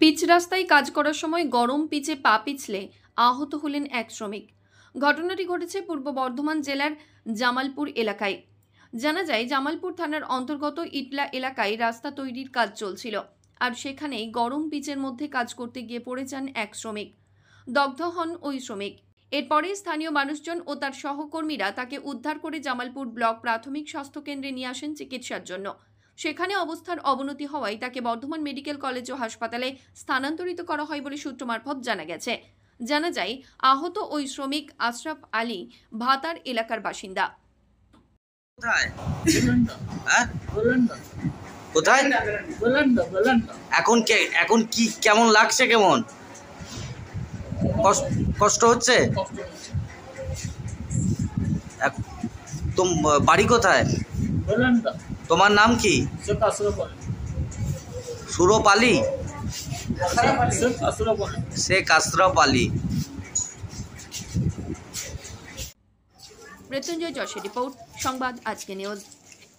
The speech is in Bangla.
পিচ রাস্তায় কাজ করার সময় গরম পিচে পা পিছলে আহত হলেন এক শ্রমিক। ঘটনাটি ঘটেছে পূর্ব বর্ধমান জেলার জামালপুর এলাকায়। জানা যায়, জামালপুর থানার অন্তর্গত ইটলা এলাকায় রাস্তা তৈরির কাজ চলছিল, আর সেখানেই গরম পিচের মধ্যে কাজ করতে গিয়ে পড়ে যান এক শ্রমিক। দগ্ধ হন ওই শ্রমিক। এরপরে স্থানীয় মানুষজন ও তার সহকর্মীরা তাকে উদ্ধার করে জামালপুর ব্লক প্রাথমিক স্বাস্থ্য কেন্দ্রে নিয়ে আসেন চিকিৎসার জন্য। সেখানে অবস্থার অবনতি হওয়ায় তাকে বর্ধমান মেডিকেল কলেজ ও হাসপাতালে স্থানান্তরিত করা হয় বলে সূত্র মারফত জানা গেছে। জানা যায়, আহত ওই শ্রমিক আশরাফ আলী ভাতার এলাকার বাসিন্দা। কোথায় এখন কি কেমন লাগছে? কেমন কষ্ট হচ্ছে? বাড়ি কোথায়? তোমার নাম কি? সুরপ আলী, শেখ আশরাফ আলী। মৃত্যুঞ্জয় যশের রিপোর্ট, সংবাদ আজকে নিউজ।